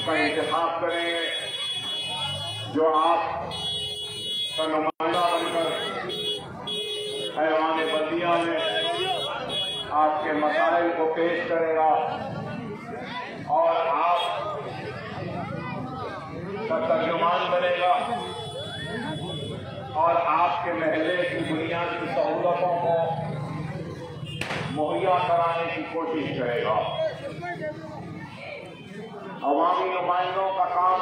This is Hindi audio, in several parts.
का इंतखाब करेंगे जो आप का नुमाइंदा बनकर ऐवान बल्दिया में आपके मसाइल को पेश करेगा और आप का तर्जुमान बनेगा और आपके महल्ले की बुनियादी सहूलतों को मुहैया कराने की कोशिश करेगा। अवामी नुमाइंदों का काम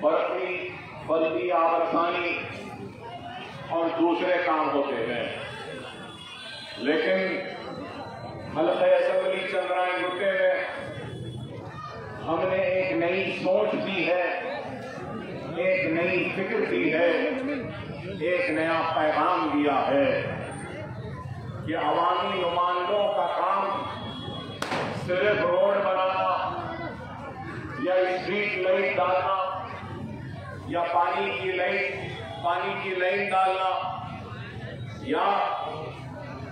बर्फी बल्दी आबरसानी और दूसरे काम होते हैं, लेकिन हल्के असेंबली चंद्रायन गुट्टे में हमने एक नई सोच दी है, एक नई फिक्र दी है, एक नया पैगाम दिया है कि अवामी नुमाइंदों का काम सिर्फ रोड बनाना या स्ट्रीट लाइट डालना या पानी की लाइन डालना या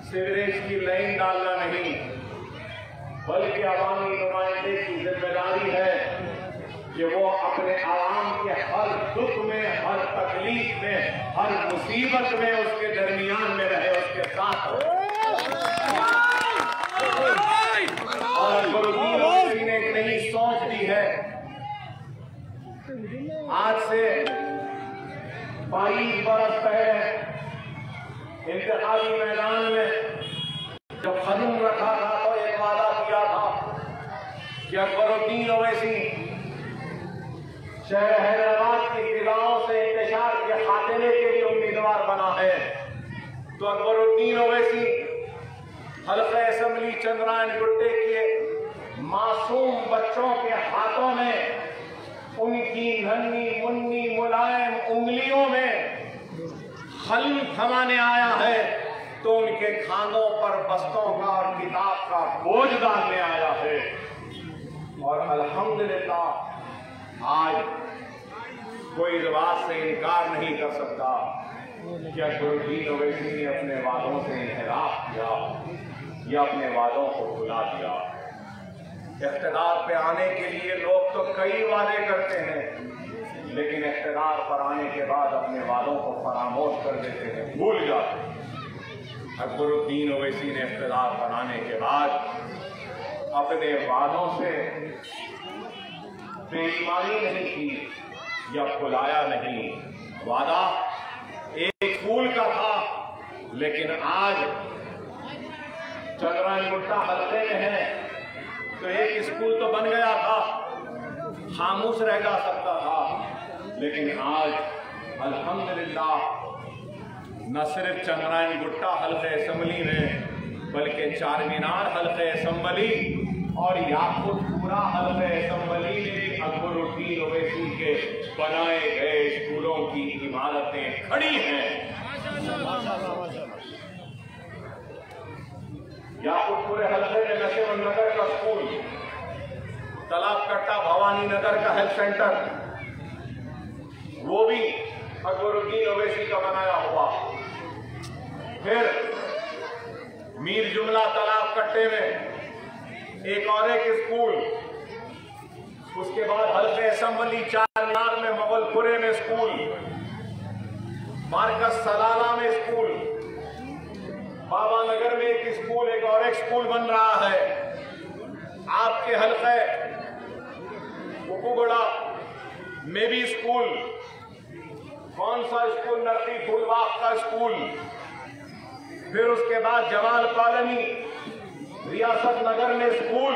सीवरेज की लाइन डालना नहीं, बल्कि अवामी नुमाइंदे की जिम्मेदारी है कि वो अपने आवाम के हर दुख में, हर तकलीफ में, हर मुसीबत में उसके दरमियान में रहे, उसके साथ हो। और गुरुदीन ओवैसी ने एक नई सोच दी है। आज से 22 बरस पहले इंतखाबी मैदान में जब खनून रखा था तो एक वादा किया था कि गुरुदीन ओवैसी शहर हैदराबाद की फिजाओं से इंतशार के खात्मे के लिए उम्मीदवार बना है। तो अकबरुद्दीन ओवैसी हल्के असेंबली चंद्रायन गुट्टे के मासूम बच्चों के हाथों में उनकी नन्ही मुन्नी मुलायम उंगलियों में खल थमाने आया है, तो उनके खानों पर बस्तों का और किताब का बोझ डालने आया है। और अल्हम्दुलिल्लाह आज कोई इस बात से इनकार नहीं कर सकता कि अकबरुद्दीन ओवैसी ने अपने वादों से इन्हिराफ किया या अपने वादों को भुला दिया। इख्तिदार पे आने के लिए लोग तो कई वादे करते हैं, लेकिन इख्तिदार पर आने के बाद अपने वादों को फरामोश कर देते हैं, भूल जाते हैं। अकबरुद्दीन ओवैसी ने इख्तिदार पर आने के बाद अपने वादों से बेईमानी नहीं की या भुलाया नहीं। वादा एक स्कूल का था, लेकिन आज चंद्रायन गुट्टा हल्के में है तो एक स्कूल तो बन गया था, खामोश रह जा सकता था, लेकिन आज अल्हम्दुलिल्लाह न सिर्फ चंद्रायन गुट्टा हल्के असेंबली में बल्कि चारमीनार हल्के असेंबली और याकुतपुरा हल्के असेंबली में भी अकबरुद्दीन ओवैसी के बनाए गए स्कूलों की इमारतें खड़ी हैं। याकुतपुरे हल्के में नशेबंद नगर का स्कूल, तालाब कट्टा भवानी नगर का हेल्थ सेंटर, वो भी अकबरुद्दीन ओवैसी का बनाया हुआ। फिर मीर जुमला तालाब कट्टे में एक और एक स्कूल, उसके बाद हल्के असेंबली चारमीनार में मुगलपुरे में स्कूल, मार्कस सलाला में स्कूल, बाबा नगर में एक स्कूल, एक और एक स्कूल बन रहा है। आपके हल्के कुकुगुड़ा में भी स्कूल, कौन सा स्कूल, नरती फूलबाग का स्कूल। फिर उसके बाद जमाल कॉलोनी रियासत नगर में स्कूल,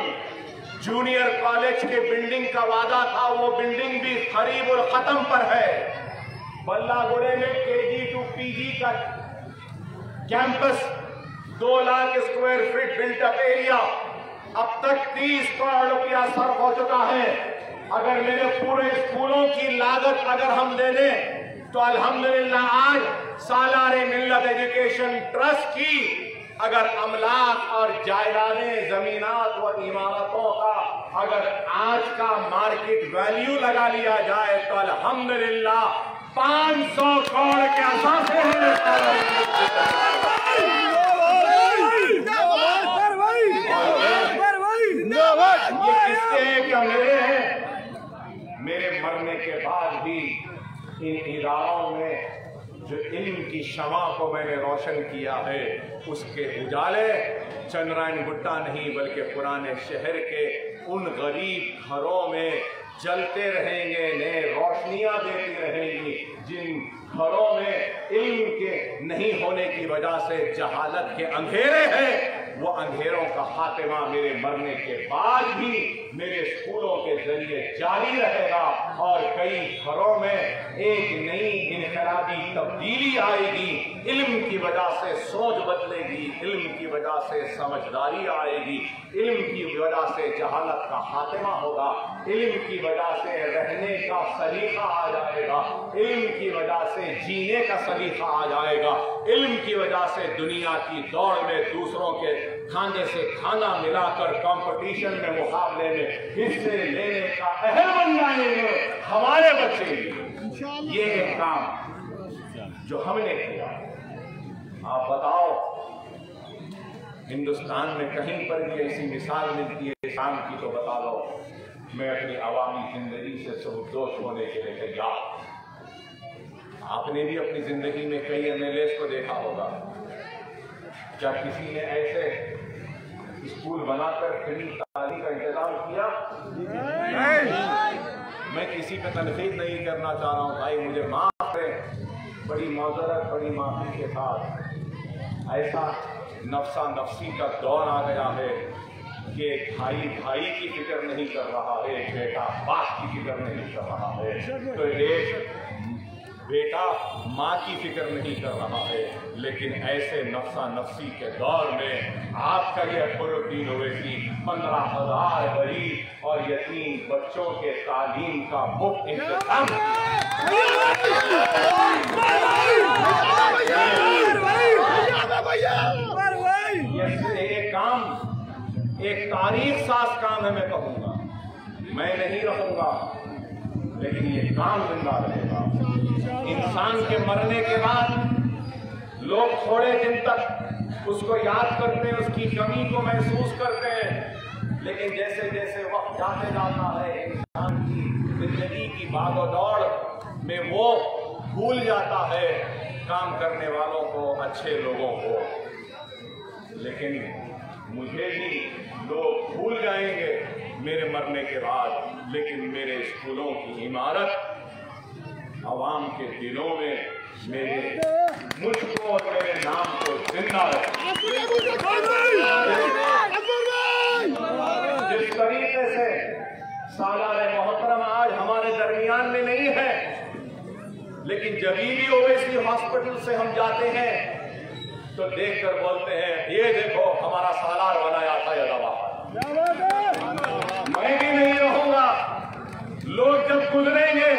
जूनियर कॉलेज के बिल्डिंग का वादा था, वो बिल्डिंग भी करीब और खत्म पर है। बल्लागुड़े में KG to PG का campus 2 lakh square feet built up area, अब तक 30 करोड़ रुपया सर्व हो चुका है। अगर मेरे पूरे स्कूलों की लागत अगर हम दे दें तो अल्हम्दुलिल्लाह आज सालारे मिल्लत एजुकेशन ट्रस्ट की अगर अमलाक और जायदादें, जमीनात व इमारतों का अगर आज का मार्केट वैल्यू लगा लिया जाए तो अल्हम्दुलिल्लाह 500 करोड़ के असासे हैं। इसके क्या मेरे हैं। मेरे मरने के बाद भी इन इदारों में जो इल्म की शमा को मैंने रोशन किया है, उसके उजाले चंद्रायन गुट्टा नहीं बल्कि पुराने शहर के उन गरीब घरों में जलते रहेंगे, नए रोशनियां देती रहेंगी। जिन घरों में इल्म के नहीं होने की वजह से जहालत के अंधेरे हैं, वो अंधेरों का खात्मा मेरे मरने के बाद भी मेरे स्कूलों के जरिए जारी रहेगा और कई घरों में एक नई इनकलाबी तब्दीली आएगी। इल्म की वजह से सोच बदलेगी, इल्म की वजह से समझदारी आएगी, इल्म की वजह से जहालत का खात्मा होगा, इल्म की वजह से रहने का सलीका आ जाएगा, इल्म की वजह से जीने का सलीका आ जाएगा, इल्म की वजह से दुनिया की दौड़ में दूसरों के खाने से खाना मिलाकर कंपटीशन में, मुकाबले में हिस्से लेने का अहल बन जाएंगे हमारे बच्चे। ये एक काम जो हमने किया। आप बताओ, हिंदुस्तान में कहीं पर भी ऐसी मिसाल मिलती है इस्लाम की तो बता दो। मैं अपनी आवामी जिंदगी से सबुदोश होने के लिए तैयार। आपने भी अपनी जिंदगी में कई MLAs को देखा होगा। क्या किसी ने ऐसे स्कूल बनाकर फ्री तालीम का इंतजाम किया? मैं किसी पे तनकीद नहीं करना चाह रहा हूँ भाई, मुझे माफ करें, बड़ी मौजरत, बड़ी माफी के साथ। ऐसा नफ्सा नफ्सी का दौर आ गया है कि भाई भाई की फिक्र नहीं कर रहा है, बेटा बाप की फिक्र नहीं कर रहा है, तो एक बेटा माँ की फिक्र नहीं कर रहा है। लेकिन ऐसे नफ्सा नफ्सी के दौर में आपका ये अकबरुद्दीन ओवैसी 15,000 गरीब और यतीम बच्चों के तालीम का मुफ्त इंतजाम। ये काम एक तारीख साज काम है, मैं कहूँगा। मैं नहीं रहूँगा लेकिन ये काम जिंदा रहेगा। इंसान के मरने के बाद लोग थोड़े दिन तक उसको याद करते हैं, उसकी कमी को महसूस करते हैं, लेकिन जैसे जैसे वक्त जाते जाता है इंसान की जिंदगी की भागोदौड़ में वो भूल जाता है काम करने वालों को, अच्छे लोगों को। लेकिन मुझे भी लोग भूल जाएंगे मेरे मरने के बाद, लेकिन मेरे स्कूलों की इमारत आवाम के दिलों में मुझको और मेरे नाम को जिंदा रखे। जिस तरीके से सालार मोहतरम आज हमारे दरमियान में नहीं है, लेकिन जब भी ओवैसी हॉस्पिटल से हम जाते हैं तो देखकर बोलते हैं, ये देखो हमारा सालार बनाया था या दवा। मैं भी नहीं रहूंगा। लोग जब गुजरेंगे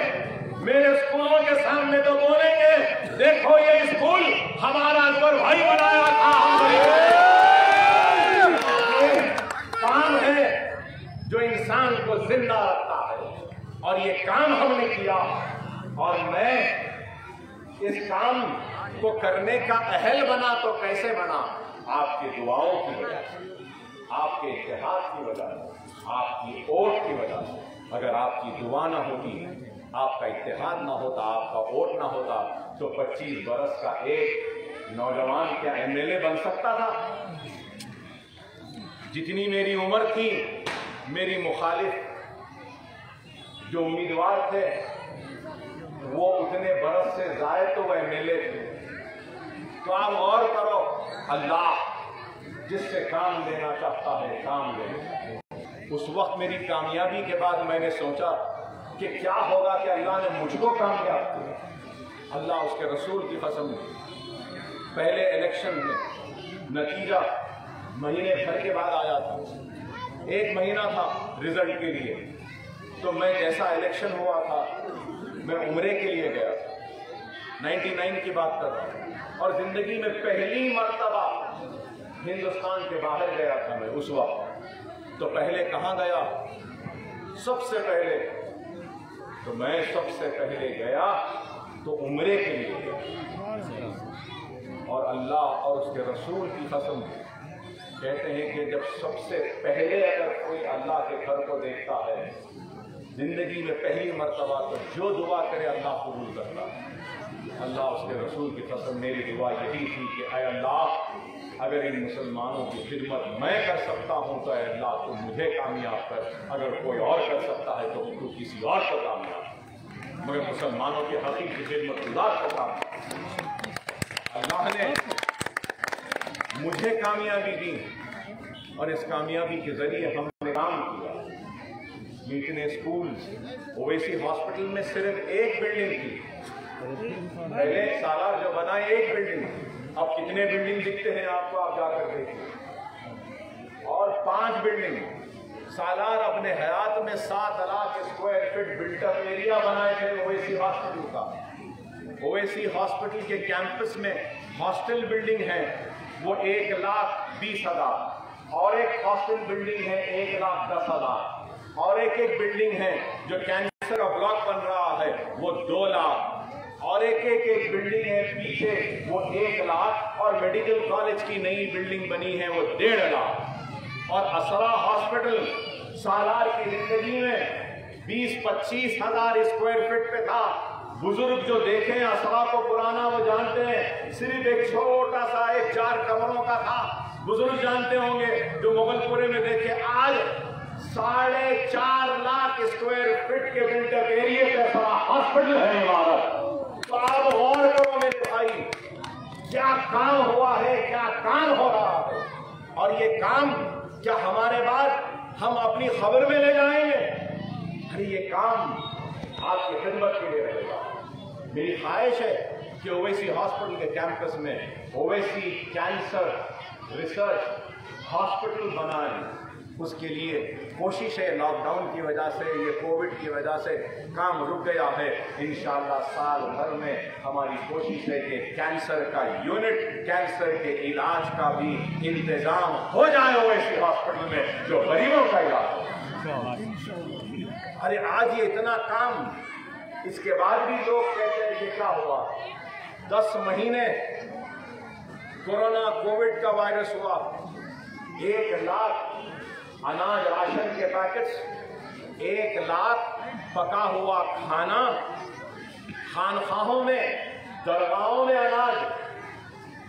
मेरे स्कूलों के सामने तो बोलेंगे, देखो ये स्कूल हमारा अकबर भाई बनाया था। काम है जो इंसान को जिंदा रखता है और ये काम हमने किया, और मैं इस काम को करने का अहल बना तो कैसे बना? आपकी दुआओं की वजह से, आपके इत्तेहाद की वजह से, आपकी वोट की वजह से। अगर आपकी दुआ ना होती, आपका इत्तेहाद ना होता, आपका वोट ना होता, तो 25 बरस का एक नौजवान क्या MLA बन सकता था? जितनी मेरी उम्र थी, मेरी मुखालिफ जो उम्मीदवार थे वो उतने बरस से ज़ायद तो वो MLA थे। तो आप गौर करो, अल्लाह जिससे काम लेना चाहता है काम ले। उस वक्त मेरी कामयाबी के बाद मैंने सोचा कि क्या होगा कि अल्लाह ने मुझको कामयाब किया। अल्लाह उसके रसूल की कसम, पहले इलेक्शन में नतीजा महीने भर के बाद आया था, 1 महीना था रिजल्ट के लिए। तो मैं जैसा इलेक्शन हुआ था, मैं उम्रे के लिए गया था, 99 की बात कर रहा हूँ, और जिंदगी में पहली मर्तबा हिंदुस्तान के बाहर गया था मैं उस वक्त। तो पहले कहाँ गया? सबसे पहले तो मैं सबसे पहले गया तो उम्रे के लिए गया, और अल्लाह और उसके रसूल की कसम कहते हैं कि जब सबसे पहले अगर कोई अल्लाह के घर को देखता है जिंदगी में पहली मर्तबा, तो जो दुआ करे अल्लाह कबूल करता है। अल्लाह उसके रसूल की कसम, मेरी दुआ यही थी कि ऐ अल्लाह, अगर इन मुसलमानों की खिदमत मैं कर सकता हूँ तो ऐ अल्लाह तू मुझे कामयाब कर, अगर कोई और कर सकता है तो तू किसी और को कामयाब कर, मगर मुसलमानों की हकीकी खिदमत गुजार को कामयाब। अल्लाह ने मुझे कामयाबी दी और इस कामयाबी के जरिए हमने काम किया। मीटने स्कूल ओवैसी हॉस्पिटल में सिर्फ एक बिल्डिंग थी, पहले सालार जो बना एक बिल्डिंग, अब कितने बिल्डिंग दिखते हैं आपको, आप जाकर देखिए, और 5 बिल्डिंग। सालार अपने हयात में 7 lakh square feet built up area बनाए थे ओवैसी हॉस्पिटल का। ओवैसी हॉस्पिटल के कैंपस में हॉस्टल बिल्डिंग है वो 1,20,000, और एक हॉस्टल बिल्डिंग है 1,10,000, और एक बिल्डिंग है जो कैंसर का ब्लॉक बन रहा है वो 2 लाख, और एक बिल्डिंग है पीछे वो 1 लाख, और मेडिकल कॉलेज की नई बिल्डिंग बनी है वो 1.5 लाख। और असरा हॉस्पिटल सालार की जिंदगी में 20-25 हजार स्क्वायर फीट पे था। बुजुर्ग जो देखें असरा को पुराना वो जानते हैं, सिर्फ एक छोटा सा 4 कमरों का था, बुजुर्ग जानते होंगे जो मुगलपुरे में देखे। आज 4.5 लाख स्क्वायर फीट के बिल्टअप एरिया पे असरा हॉस्पिटल है इमारत। तो आप और करो मेरे भाई, क्या काम हुआ है, क्या काम हो रहा है, और ये काम क्या हमारे बाद हम अपनी खबर में ले जाएंगे? अरे ये काम आपकी खिदमत के लिए रहेगा। मेरी ख्वाहिश है कि ओवैसी हॉस्पिटल के कैंपस में ओवैसी कैंसर रिसर्च हॉस्पिटल बनाएं। उसके लिए कोशिश है, लॉकडाउन की वजह से, ये कोविड की वजह से काम रुक गया है। इंशाअल्लाह साल भर में हमारी कोशिश है कि कैंसर का यूनिट, कैंसर के इलाज का भी इंतजाम हो जाए ओवैसी हॉस्पिटल में, जो गरीबों का इलाज हो। अरे आज ये इतना काम, इसके बाद भी लोग कहते हैं कि क्या हुआ। 10 महीने कोरोना कोविड का वायरस हुआ, 1 लाख अनाज राशन के पैकेट्स, 1 लाख पका हुआ खाना, खानखाहों में, दरगाहों में अनाज,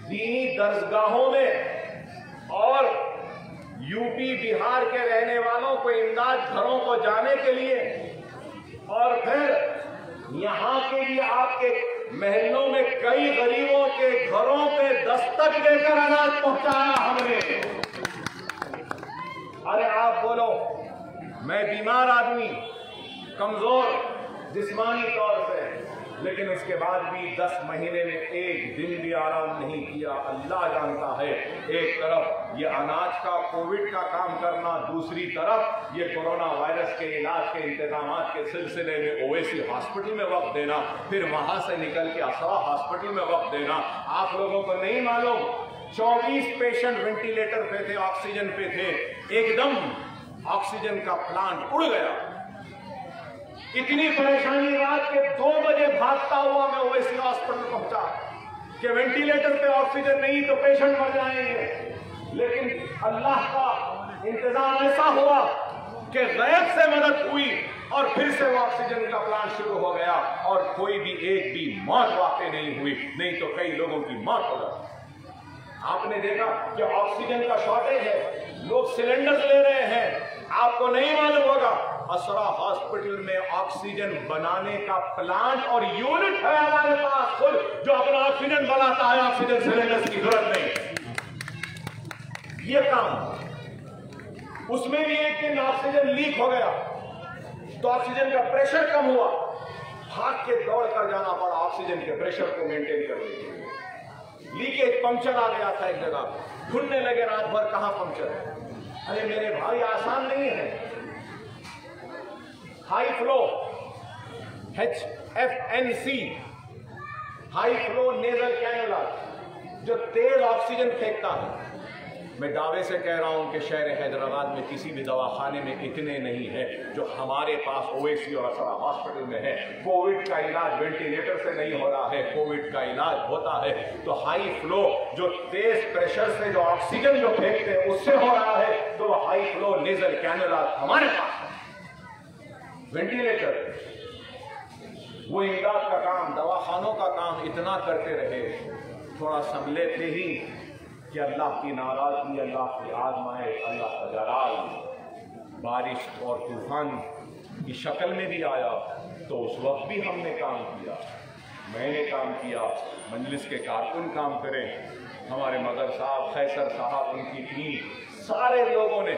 दीनी दरगाहों में, और यूपी बिहार के रहने वालों को इमदाद घरों को जाने के लिए, और फिर यहाँ के लिए आपके महलों में कई गरीबों के घरों पे दस्तक देकर अनाज पहुंचाया हमने। अरे आप बोलो, मैं बीमार आदमी, कमजोर जिस्मानी तौर से, लेकिन उसके बाद भी 10 महीने में एक दिन भी आराम नहीं किया। अल्लाह जानता है, एक तरफ ये अनाज का कोविड का काम करना, दूसरी तरफ ये कोरोना वायरस के इलाज के इंतजाम के सिलसिले में ओवैसी हॉस्पिटल में वक्त देना, फिर वहां से निकल के असरा हॉस्पिटल में वक्त देना। आप लोगों को नहीं मालूम, 24 पेशेंट वेंटिलेटर पे थे, ऑक्सीजन पे थे, एकदम ऑक्सीजन का प्लांट उड़ गया। इतनी परेशानी, रात के 2 बजे भागता हुआ मैं ओवैसी हॉस्पिटल पहुंचा कि वेंटिलेटर पे ऑक्सीजन नहीं तो पेशेंट मर जाएंगे। लेकिन अल्लाह का इंतजाम ऐसा हुआ कि गैब से मदद हुई और फिर से वो ऑक्सीजन का प्लांट शुरू हो गया, और कोई भी एक भी मौत वाकई नहीं हुई, नहीं तो कई लोगों की मौत हो गई। आपने देखा कि ऑक्सीजन का शॉर्टेज है, लोग सिलेंडर ले रहे हैं। आपको नहीं मालूम होगा, असरा हॉस्पिटल में ऑक्सीजन बनाने का प्लांट और यूनिट है हमारे पास खुद, जो अपना ऑक्सीजन बनाता है, ऑक्सीजन सिलेंडर की जरूरत नहीं। ये काम, उसमें भी एक दिन ऑक्सीजन लीक हो गया तो ऑक्सीजन का प्रेशर कम हुआ, भाग के दौड़ कर जाना पड़ा ऑक्सीजन के प्रेशर को मेंटेन करने के लिए। लीकेज, पंक्चर आ गया था एक जगह, ढूंढने लगे रात भर कहां पंक्चर है। अरे मेरे भाई, आसान नहीं है। High flow HFNC, high flow nasal cannula, जो तेज ऑक्सीजन फेंकता है, मैं दावे से कह रहा हूँ कि शहर हैदराबाद में किसी भी दवाखाने में इतने नहीं है जो हमारे पास ओएसी और असरा हॉस्पिटल में है। कोविड का इलाज वेंटिलेटर से नहीं हो रहा है, कोविड का इलाज होता है तो हाई फ्लो जो तेज प्रेशर से जो ऑक्सीजन जो फेंकते हैं उससे हो रहा है, तो वो हाई फ्लो नेजल कैनुला हमारे पास है। वेंटिलेटर, वो इमदाद का काम, दवाखानों का काम इतना करते रहे, थोड़ा संभले थे ही कि अल्लाह की नाराजगी, अल्लाह की आजमाइश, अल्लाह का जलाल बारिश और तूफान की शक्ल में भी आया। तो उस वक्त भी हमने काम किया, मैंने काम किया, मजलिस के कारकुन काम करें, हमारे मदर साहब, खैसर साहब, उनकी टीम, सारे लोगों ने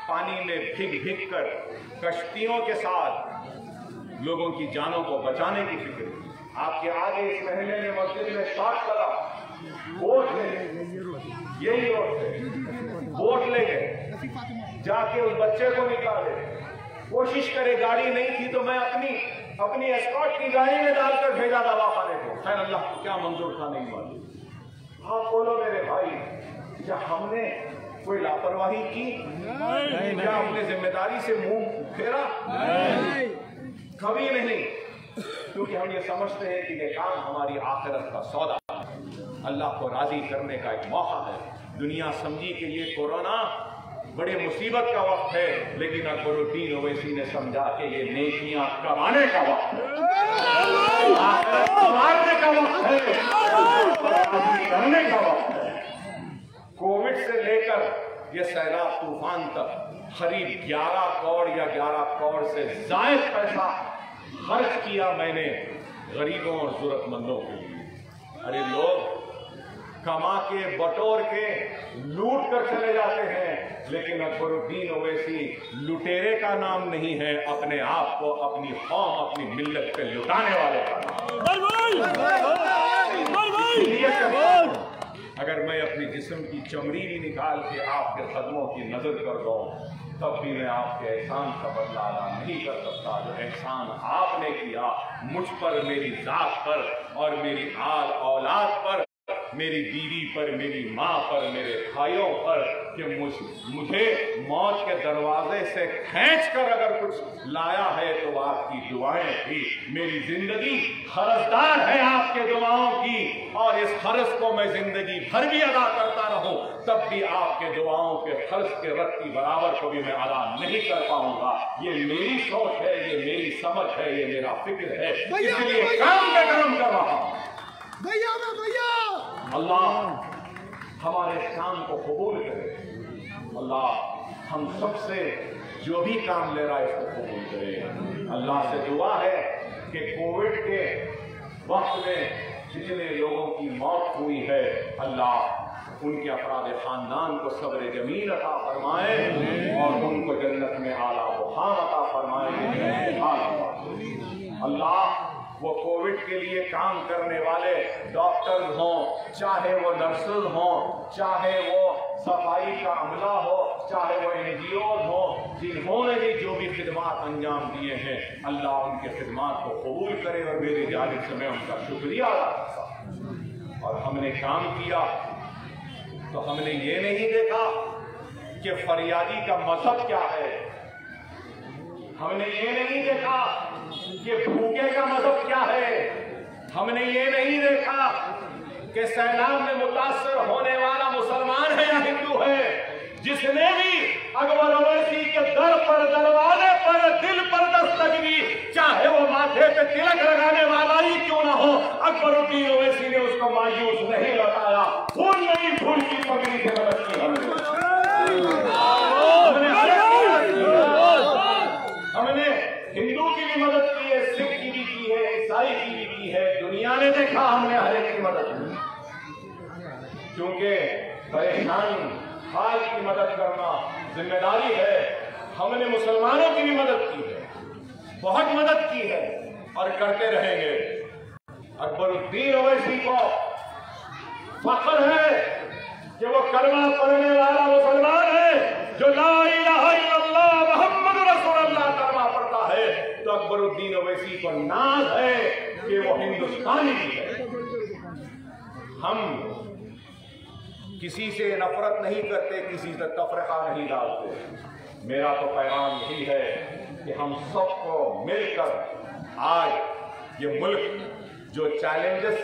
पानी में भीग कर कश्तियों के साथ लोगों की जानों को बचाने की फिक्र की। आपके आगे इस महीने में मस्जिद में शॉट लगा, वोट ले, यही वोट ले गए, जाके उस बच्चे को निकाले, कोशिश करे, गाड़ी नहीं थी तो मैं अपनी एस्कॉर्ट की गाड़ी में डालकर भेजा दवाखाने को। खैर अल्लाह को क्या मंजूर था नहीं मालूम। हाँ बोलो मेरे भाई, क्या हमने कोई लापरवाही की? क्या हमने जिम्मेदारी से मुंह फेरा? कभी नहीं, क्योंकि हम ये समझते हैं कि ये काम हमारी आखिरत का सौदा, अल्लाह को राजी करने का एक मौका है। दुनिया समझी कि ये कोरोना बड़े मुसीबत का वक्त है, लेकिन अकबरुद्दीन ओवैसी ने समझा कि ये नेकियां कमाने का वक्त है, आखिरत संवारने का वक्त है, राजी करने का वक्त है। कोविड से लेकर ये सैलाब तूफान तक करीब 11 करोड़ या 11 करोड़ से जायद पैसा खर्च किया मैंने गरीबों और जरूरतमंदों के लिए। अरे लोग कमा के बटोर के लूट कर चले जाते हैं, लेकिन अकबरुद्दीन ओवैसी लुटेरे का नाम नहीं है, अपने आप को, अपनी कौम, अपनी मिल्लत पे लुटाने वाले का नाम। अगर मैं अपनी जिस्म की चमड़ी भी निकाल के आपके कदमों की नजर कर दूं, तब भी मैं आपके एहसान का बदला अदा नहीं कर सकता जो एहसान आपने किया मुझ पर, मेरी जात पर और मेरी आल औलाद पर, मेरी बीवी पर, मेरी माँ पर, मेरे भाइयों पर, कि मुझे मौत के दरवाजे से खींचकर अगर कुछ लाया है तो आपकी दुआएं थी। मेरी जिंदगी खर्चदार है आपके दुआओं की, और इस खर्च को मैं जिंदगी भर भी अदा करता रहूं, तब भी आपके दुआओं के खर्च के रत्ती बराबर को भी मैं अदा नहीं कर पाऊंगा। ये मेरी सोच है, ये मेरी समझ है, ये मेरा फिक्र है, इसलिए काम पे काम कर रहा हूं। अल्लाह हमारे काम को कबूल करे, अल्लाह हम सबसे जो भी काम ले रहा है इसको कबूल करे। अल्लाह से दुआ है कि कोविड के वक्त में जितने लोगों की मौत हुई है, अल्लाह उनके अफराद खानदान को सब्र जमील अता फरमाए और उनको जन्नत में आला मुकाम अता फरमाए। अल्लाह वो कोविड के लिए काम करने वाले डॉक्टर्स हों, चाहे वो नर्सेज हों, चाहे वो सफाई का अमला हो, चाहे वो NGOs हों, जिन्होंने भी जो भी खिदमात अंजाम दिए हैं, अल्लाह उनके खिदमात को कबूल करे और मेरी जानिब से मैं उनका शुक्रिया अदा करता। और हमने काम किया तो हमने ये नहीं देखा कि फरियादी का मजहब क्या है, हमने ये नहीं देखा कि भूखे का मजहब क्या है, हमने ये नहीं देखा कि सैलाब में मुतासर होने वाला मुसलमान है या हिंदू है। जिसने भी अकबर ओवैसी के दर पर, दरवाजे पर, दिल पर दस्तक दी, चाहे वो माथे पे तिलक लगाने वाला ही क्यों ना हो, अकबरुद्दीन ओवैसी ने उसको मायूस नहीं लौटाया। फूल नहीं, फूल की पगड़ी से मदद की हमने हिंदू की भी मदद की है, सिख की भी की है, ईसाई की भी की है, दुनिया ने देखा हमने हर एक की मदद की, क्योंकि परेशान हाल की मदद करना जिम्मेदारी है। हमने मुसलमानों की भी मदद की है, बहुत मदद की है और करते रहेंगे। अकबरुद्दीन ओवैसी को फख्र है कि वो कलमा पढ़ने वाला मुसलमान है, जो ला इलाहा इल्लल्लाह मुहम्मद रसूलुल्लाह कलमा पढ़ता है। तो अकबरुद्दीन ओवैसी को नाज है कि वो हिंदुस्तानी है। हम किसी से नफरत नहीं करते, किसी से तफरका नहीं डालते। मेरा तो पैगाम यही है कि हम सबको मिलकर आज ये मुल्क जो चैलेंजेस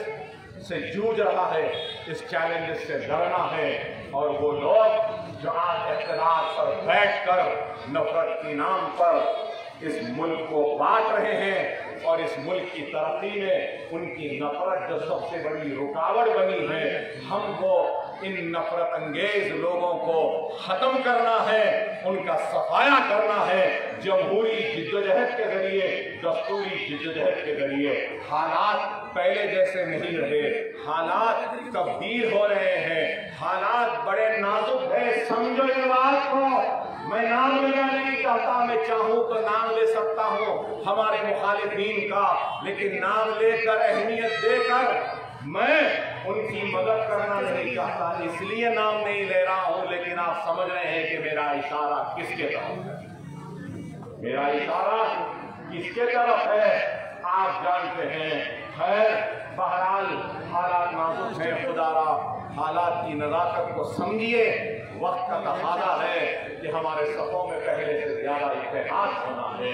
से जूझ रहा है, इस चैलेंजेस से लड़ना है। और वो लोग जो आज इख्तिलाफ पर बैठकर नफरत के नाम पर इस मुल्क को बांट रहे हैं और इस मुल्क की तरक्की में उनकी नफरत जो सबसे बड़ी रुकावट बनी है, हमको इन नफरत अंगेज लोगों को खत्म करना है, उनका सफाया करना है। जमहूरी जिद्दोजहद के जरिए, दस्तूरी जिद्दोजहद के जरिए हालात पहले जैसे नहीं रहे, हालात तब्दील हो रहे हैं, हालात बड़े नाजुक है। समझो इन बात को। मैं नाम लेना नहीं चाहता, मैं चाहूं तो नाम ले सकता हूं हमारे मुखालिफिन का, लेकिन नाम लेकर अहमियत देकर मैं उनकी मदद करना नहीं चाहता, इसलिए नाम नहीं ले रहा हूं। लेकिन आप समझ रहे हैं कि मेरा इशारा किसके तरफ है, मेरा इशारा किसके तरफ है, आप जानते हैं। खैर, बहरहाल हालात नाजुक हैं, खुदारा हालात की नज़ाकत को समझिए। वक्त का तकाज़ा है कि हमारे सफ़ों में पहले से ज़्यादा इत्तेहाद होना है,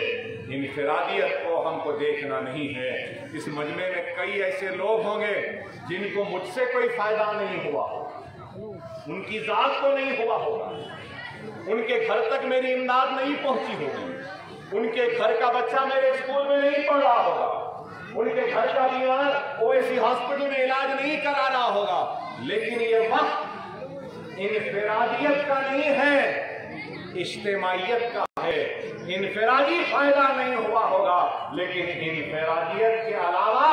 इनफरादियत को हमको देखना नहीं है। इस मजमे में कई ऐसे लोग होंगे जिनको मुझसे कोई फ़ायदा नहीं हुआ, उनकी ज़ात को नहीं हुआ होगा, उनके घर तक मेरी इमदाद नहीं पहुंची होगी, उनके घर का बच्चा मेरे स्कूल में नहीं पढ़ रहा होगा, उनके घर का बीमार ओएसी हॉस्पिटल में इलाज नहीं करा रहा होगा। लेकिन ये वक्त इनफरादियत का नहीं है, इज्तिमाइयत का है। इनफरादी फायदा नहीं हुआ होगा, लेकिन इनफरादियत के अलावा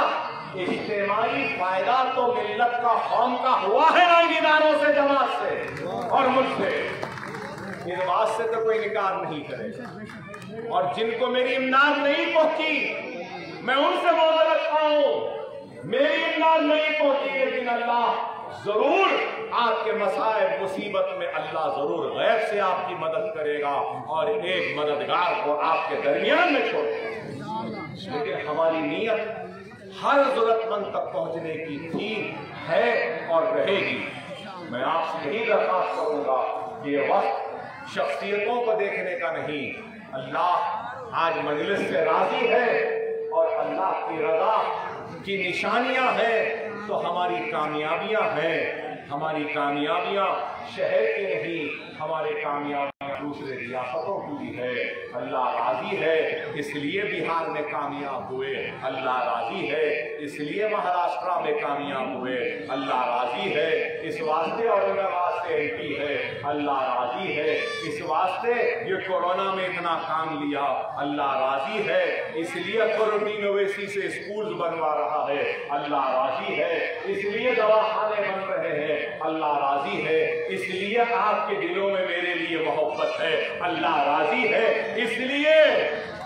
इज्तिमाई फायदा तो मिल्लत का, कौम का हुआ है ना, इन इदारों से, जमात से और मुझसे। इस बात से तो कोई इनकार नहीं करे। और जिनको मेरी इमदाद नहीं पहुंची, मैं उनसे मौजूद रखता हूं, मेरी इमदाद नहीं पहुंची, लेकिन अल्लाह जरूर आपके मसाइब मुसीबत में अल्लाह जरूर गैब से आपकी मदद करेगा और एक मददगार को आपके दरमियान में छोड़ेगा। लेकिन हमारी नीयत हर जरूरतमंद तक पहुंचने की थी, है और रहेगी। मैं आपसे यही दरख्वास्त करूंगा कि ये वक्त शख्सियतों को देखने का नहीं, अल्लाह आज मजलिस से राजी है और अल्लाह की रजा की निशानियां हैं तो हमारी कामयाबियां हैं। हमारी कामयाबियां शहर की नहीं, हमारी कामयाबियां दूसरे रियासतों की भी है। अल्लाह राजी है इसलिए बिहार में कामयाब हुए, अल्लाह राजी है इसलिए महाराष्ट्र में कामयाब हुए, अल्लाह राजी है इस वास्ते औरंगाबाद से एमपी है, अल्लाह राजी है इस वास्ते ये कोरोना में इतना काम लिया, अल्लाह राजी है इसलिए क्वारंटीन ओवैसी से स्कूल बनवा रहा है, अल्लाह राजी है इसलिए दवाखाने बन रहे हैं, अल्लाह राजी है इसलिए आपके दिलों में मेरे लिए मोहब्बत है, अल्लाह राजी है इसलिए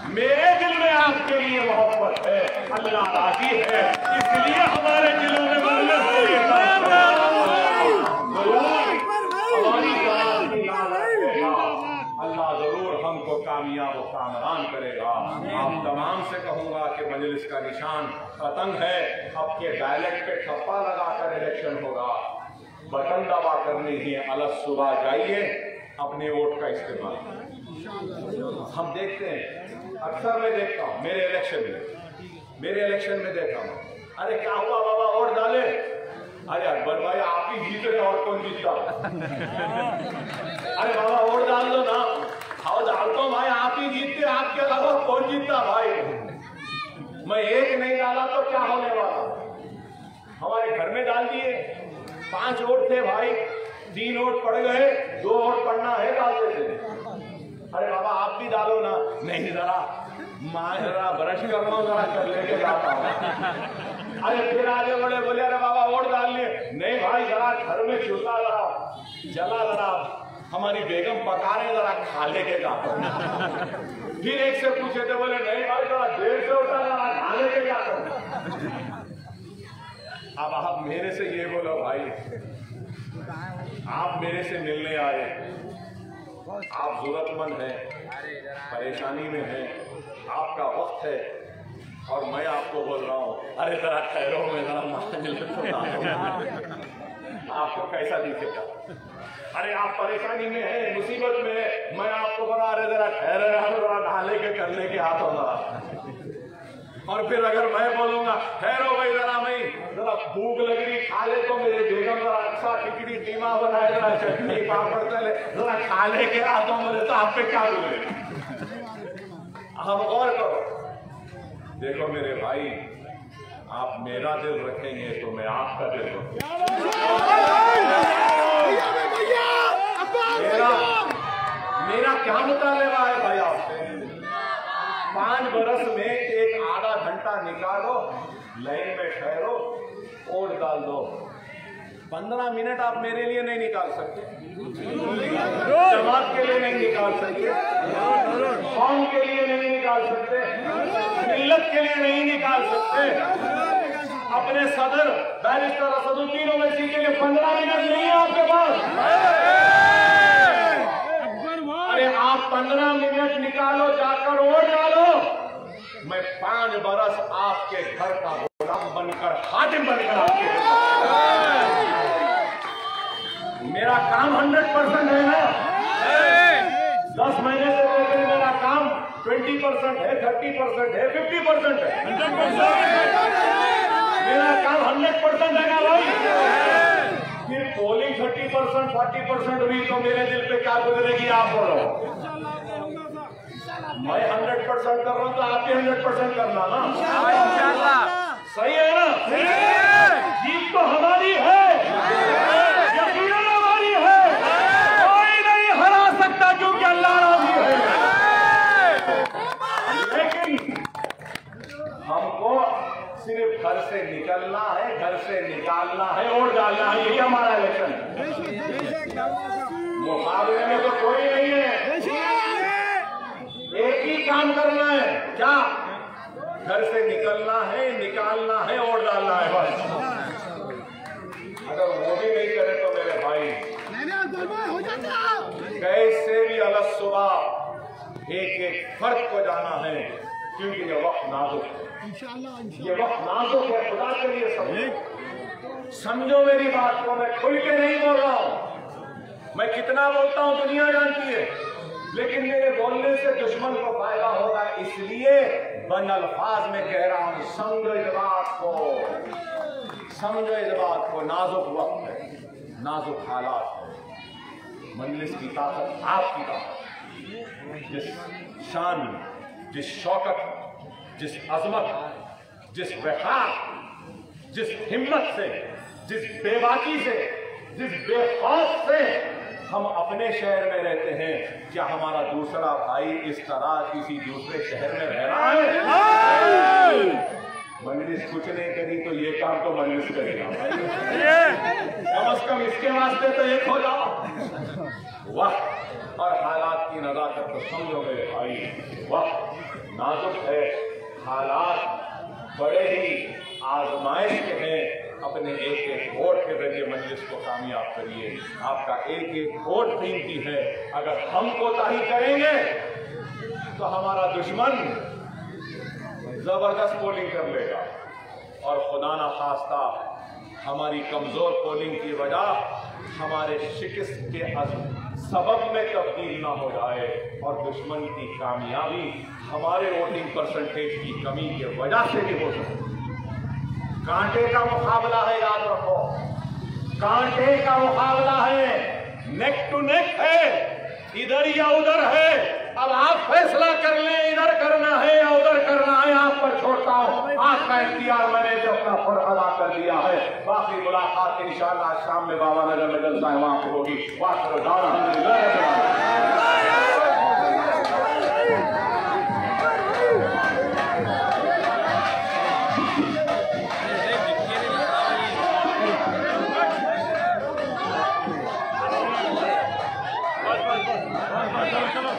मेरे दिल में आपके लिए मोहब्बत है, अल्लाह राजी है इसलिए हमारे दिलों में अल्लाह जरूर हमको कामयाब और कामरान करेगा। आप तमाम से कहूँगा कि मजलिस का निशान पतंग है, आपके बैलेट पे ठप्पा लगाकर इलेक्शन होगा, बटन दबा करनी है, अलग सुबह जाइए अपने वोट का इस्तेमाल। हम देखते हैं, अक्सर मैं देखता हूँ मेरे इलेक्शन में देखा हूँ, अरे क्या हुआ बाबा वोट डाले, अरे अकबर भाई आप ही जीत रहे और कौन जीतता, अरे बाबा वोट डाल दो ना, आओ डालता हूँ भाई आप ही जीतते, आपके अलावा कौन जीतता भाई, मैं एक नहीं डाला तो क्या होने वाला। हमारे घर में डाल दिए, 5 वोट थे भाई, 3 वोट पड़ गए, 2 वोट पड़ना है डाल देते। अरे बाबा आप भी डालो ना, नहीं जरा माँ जरा ब्रश कर लो, जरा कर लेके जाता हूँ। अरे फिर आगे बढ़े, बोले अरे बाबा वोट डाल लिए, नहीं भाई जरा घर में चूल्हा जला जरा हमारी बेगम पका रहे, जरा खा लेके जाता हूँ। फिर एक से पूछे थे, बोले नहीं भाई जरा देर से उठा, जरा खा लेके जाता हूँ। अब आप मेरे से ये बोलो भाई, आप मेरे से मिलने आए, आप जरूरतमंद हैं, परेशानी में हैं, आपका वक्त है और मैं आपको बोल रहा हूँ अरे जरा ठहरो, मैं जरा आपको कैसा दिखेगा? अरे आप परेशानी में है, मुसीबत में है, मैं आपको बता रहे जरा ठहरे जरा नहाले के कर लेके आता हूँ जरा। और फिर अगर मैं बोलूंगा ठहरो भाई जरा भूख लग रही खा ले, तो मेरे बेगम जरा अच्छा खिचड़ी कीमा बनाए, जरा चटनी पापड़ चले जरा खा ले के आता हूँ, तो आप पे क्या बोले? हम और करो। देखो मेरे भाई, आप मेरा दिल रखेंगे तो मैं आपका दिल रखूंगा। मेरा क्या मुतालबा है भाई आपसे? 5 बरस में एक आधा घंटा निकालो, लाइन में ठहरो, वोट डाल दो। 15 मिनट आप मेरे लिए नहीं निकाल सकते, जमात के लिए नहीं निकाल सकते, कौम के लिए नहीं निकाल सकते, मिल्लत के लिए नहीं निकाल सकते, अपने सदर बैरिस्टर असदुद्दीन ओवैसी के लिए 15 मिनट नहीं है आपके पास। अरे आप 15 मिनट निकालो, जाकर वोट डालो। मैं 5 बरस आपके घर का गुलाम बनकर, खादिम बनकर आपके, मेरा काम 100% है ना। 10 महीने से लेकर मेरा काम 20% है, 30% है, 50% है, मेरा काम 100% है ना भाई। फिर पोलिंग 30%, 40% हुई तो मेरे दिल पे क्या गुजरेगी आप बोलो? मैं 100% कर रहा हूं तो आप भी 100% करना ना, सही है ना? जीत तो हमारी है, यकीनन हमारी है, कोई नहीं हरा सकता क्योंकि अल्लाह राजी है। लेकिन हमको सिर्फ घर से निकलना है, घर से निकालना है, वोट डालना है, यही हमारा इलेक्शन है। मुकाबले में तो कोई नहीं है, एक ही काम करना है, क्या? घर से निकलना है, निकालना है, वोट डालना है बस। अगर वो भी नहीं करे तो मेरे भाई कैसे भी अलग सुबह एक फर्क को जाना है, क्योंकि ये वक्त नाजुक है, ये वक्त नाजुक है। खुदा के लिए समझो मेरी बात को, मैं खुल के नहीं बोल रहा हूं। मैं कितना बोलता हूं दुनिया जानती है, लेकिन मेरे बोलने से दुश्मन को फायदा होगा, इसलिए बन अल्फाज में कह रहा हूं। समझो इस बात को, समझो इस बात को। नाजुक वक्त है, नाजुक हालात है। मजलिस की ताकत आपकी ताकत, जिस शान, जिस शौकत, जिस अजमत, जिस वफार, जिस हिम्मत से, जिस बेबाकी से, जिस बेखौफ से हम अपने शहर में रहते हैं, क्या हमारा दूसरा भाई इस तरह किसी दूसरे शहर में रह रहा है? मजलिस कुछ नहीं करी तो ये काम तो मजलिस करेगा, कम से कम इसके वास्ते तो एक हो जाओ। वक्त और हालात की नजाकत तो समझो मेरे भाई, वक्त नाजुक है, हालात बड़े ही आजमाइश के हैं। अपने एक एक वोट के जरिए मजलिस को कामयाब करिए। आपका एक एक वोट कीमती है। अगर हम कोताही करेंगे तो हमारा दुश्मन जबरदस्त पोलिंग कर लेगा, और खुदा ना खास्ता हमारी कमजोर पोलिंग की वजह हमारे शिकस्त के सबब में तब्दील ना हो जाए, और दुश्मन की कामयाबी हमारे वोटिंग परसेंटेज की कमी की वजह से भी हो सकती है। कांटे का मुकाबला है, याद रखो, कांटे का मुकाबला है, नेक टू नेक है, इधर या उधर है। अब आप फैसला कर लें, इधर करना है या उधर करना है, आप पर छोड़ता हूं। आपका इख्तियार, मैंने जो अपना फर्ज अदा कर दिया है। बाकी मुलाकात इंशाअल्लाह शाम में बाबा नगर में जलसा है, वहां पर होगी। चलो